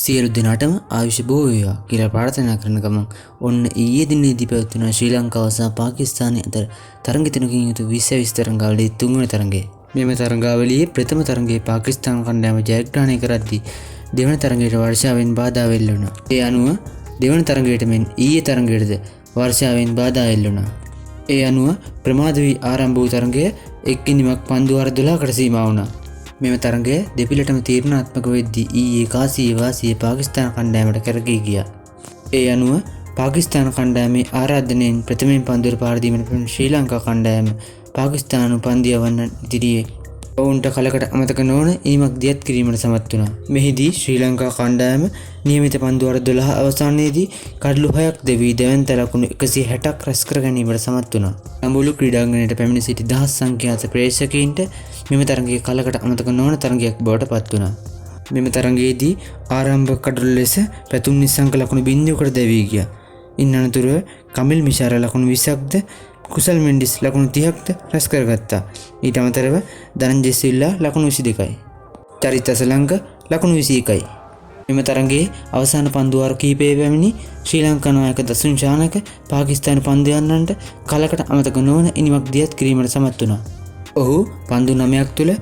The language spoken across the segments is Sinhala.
සියලු දෙනාටම ආයුෂ බෝ වේවා කියලා ප්‍රාර්ථනා කරන ගමන් ඔන්න ඊයේ දිනේදී පැවතුන ශ්‍රී ලංකාව සහ පාකිස්තානය අතර තරඟ තුනකින් යුතු 20 තරඟාවලියේ තුන්වන තරඟය. මෙම තරඟාවලියේ ප්‍රථම තරඟයේ පාකිස්තාන කණ්ඩායම ජයග්‍රහණය කරද්දී දෙවන තරඟයට වර්ෂාවෙන් බාධා එල්ල වුණා. ඒ අනුව දෙවන තරඟයට මෙන් ඊයේ තරඟයටද වර්ෂාවෙන් බාධා එල්ල වුණා. ඒ අනුව ප්‍රමාද වී ආරම්භ වූ තරඟය එක් ඉනිමක් පන්දු වාර 12කට සීමා වුණා. මෙම තරඟය දෙපිළටම තීරණාත්මක වෙද්දී ඊයේ කාසියේ වාසිය පාකිස්තාන කණ්ඩායමට කරගී ගියා. ඒ අනුව පාකිස්තාන කණ්ඩායමේ ආරාධනයෙන් ප්‍රථමයෙන් පන්දුවර පාර දීමට පැමිණ ශ්‍රී ලංකා කණ්ඩායම පාකිස්තානු පන්දු යවන්න ඉදිරියේ ඔවුන්ට කලකට අමතක නොවන ඉනිමක් දියත් කිරීමට සමත් වුණා. මෙහිදී ශ්‍රී ලංකා කණ්ඩායම නියමිත පන්දු වාර 12 අවසානයේදී කඩලු 6ක් දෙවී දෙවන්ත ලකුණු 160ක් රැස් කර ගැනීමට සමත් වුණා. ලම්බුළු ක්‍රීඩාංගණයට පැමිණ සිටි දහස් සංඛ්‍යාත ප්‍රේක්ෂකයින්ට මෙම තරගයේ කලකට අමතක නොවන තරගයක් බවට පත් වුණා. මෙම තරගයේදී ආරම්භ කඩලු ලෙස පැතුම් නිස්සංක ලකුණු 0කට දැවී ගියා. ඉන් අනතුරුව කමිල් මිෂාර ලකුණු 20ක්ද කුසල් මෙන්ඩිස් ලකුණු 30ක්ද රැස් කරගත්තා. ඊට අමතරව ධනංජය සිල්වා ලකුණු 22යි. චරිත අසලංක ලකුණු 21යි. මෙම තරගයේ අවසාන පන්දු වාර කිහිපයේ පැමිණි ශ්‍රී ලංකා නායක දසුන් ශානක පාකිස්තාන පන්දු යන්නන්ට කලකට අමතක නොවන ඉනිමක් දියත් කිරීමට සමත් වුණා. ඔහු පන්දු 9ක් තුළ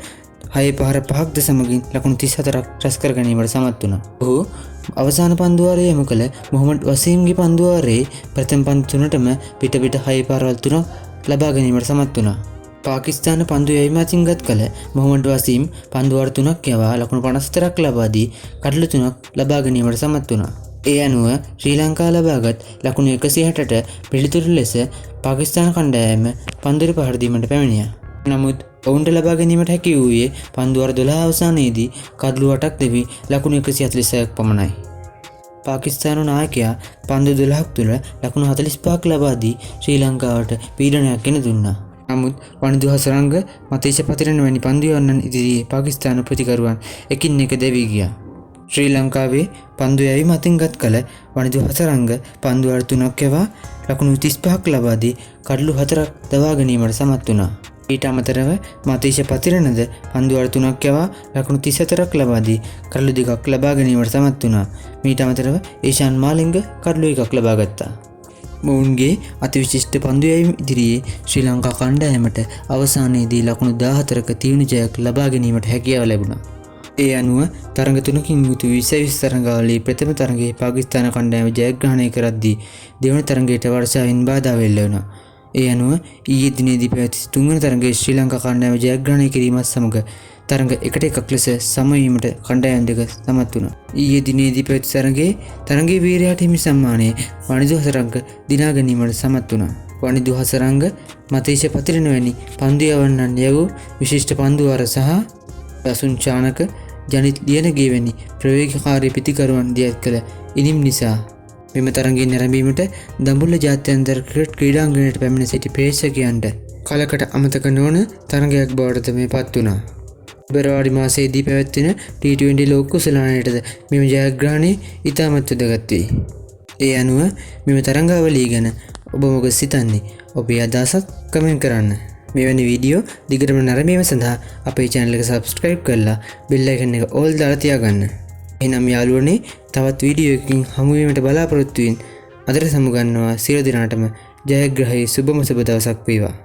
6 පහර 5ක්ද සමගින් ලකුණු 34ක් රැස් කර ගැනීමට සමත් වුණා. ඔහු අවසාන පන්දු වාරයේ යොමු කළ මොහමඩ් වසීම්ගේ පන්දු වාරයේ ප්‍රථම පන්දු තුනටම පිට 6 පාරවල් 3ක් ලබා ගැනීමට සමත් වුණා. පාකිස්තාන පන්දු යැවීම අතින් ගත් කල මොහමඩ් වසීම් පන්දු වාර 3ක් යවා ලකුණු 54ක් ලබා දී කඩලු 3ක් ලබා ගැනීමට සමත් වුණා. ඒ අනුව ශ්‍රී ලංකාව ලබාගත් ලකුණු 160ට පිළිතුරු ලෙස පාකිස්තාන කණ්ඩායම පන්දුවර පහර දීමට පැමිණියා. නමුත් ඔවුන්ට ලබා ගැනීමට හැකි වූයේ පන්දු වාර 12 අවසානයේදී කඩලු 8ක් දෙවි ලකුණු 146ක් පමණයි. පාකිස්තාන නායකයා පන්දු 12ක් තුළ ලකුණු 45ක් ලබා දී ශ්‍රී ලංකාවට පීඩනයක් ගෙන දුන්නා. නමුත් වනිදු හසරංග මතේෂ පතිරණ වැනි පන්දු යවන්නන් ඉදිරියේ පාකිස්තාන ප්‍රතිකරුවන් එකින් එක දැවී ගියා. ශ්‍රී ලංකාවේ පන්දු යැවීම අතින් ගත් කල වනිදු හසරංග පන්දු වාර 3ක් යවා ලකුණු 35ක් ලබා දී කඩලු 4ක් දවා ගැනීමට සමත් වුණා. ඊට අමතරව මතේෂ පතිරණද පන්දු වාර 3ක් යවා ලකුණු 34ක් ලබා දී කඩලු 2ක් ලබා ගැනීමට සමත් වුණා. ඊට අමතරව ඒෂාන් මාලිංග කඩලු 1ක් ලබා ගත්තා. මොවුන්ගේ අතිවිශිෂ්ට පන්දු යැවීම ඉදිරියේ ශ්‍රී ලංකා කණ්ඩායමට අවසානයේදී ලකුණු 14ක තීව්‍ර ජයක් ලබා ගැනීමට හැකියාව ලැබුණා. ඒ අනුව තරඟ තුනකින් යුතු 20 තරඟාවලියේ ප්‍රථම තරඟයේ පාකිස්තාන කණ්ඩායම ජයග්‍රහණය කරද්දී දෙවන තරඟයට වර්ෂාවෙන් බාධා එල්ල වුණා. ඒ අනුව ඊයේ දිනේදී පැවති තුන්වන තරඟයේ ශ්‍රී ලංකා කණ්ඩායම ජයග්‍රහණය කිරීමත් සමග තරඟ එකට එකක් ලෙස සමවීමට කණ්ඩායම් දෙක සමත් වුණා. ඊයේ දිනේදී පැවති තරඟයේ වීරයාට හිමි සම්මානයේ වනිදු හසරංග දිනා ගැනීමට සමත් වුණා. වනිදු හසරංග මතේෂ පතිරණ වැනි පන්දු යවන්නන් යවූ විශිෂ්ට පන්දු වාර සහ දසුන් ශානක ජනිත් ලියනගේ වැනි ප්‍රවේගකාරී පිතිකරුවන් දියත් කළ ඉනිම් නිසා මෙම තරඟයේ නැරඹීමට දඹුල්ල ජාත්‍යන්තර ක්‍රිකට් ක්‍රීඩාංගණයට පැමිණ සිටි ප්‍රේක්ෂකයන්ට කලකට අමතක නොවන තරඟයක් බවට මේ පත් වුණා. පෙබරවාරි මාසයේදී පැවැත්වෙන T20 ලෝක කුසලානයටද මෙම ජයග්‍රහණය ඉතාමත් වැදගත් වෙයි. ඒ අනුව මෙම තරඟාවලිය ගැන ඔබ මොකද සිතන්නේ? ඔබේ අදහසක් කමෙන්ට් කරන්න. මෙවැනි වීඩියෝ දිගටම නැරඹීම සඳහා අපේ channel එක subscribe කරලා bell icon එක all දාලා තියාගන්න. එහෙනම් යාළුවනේ තවත් වීඩියෝ එකකින් හමු වීමට බලාපොරොත්තු වෙමින් අදට සමු ගන්නවා සියලු දෙනාටම ජයග්‍රහී සුබම සුබ දවසක් වේවා.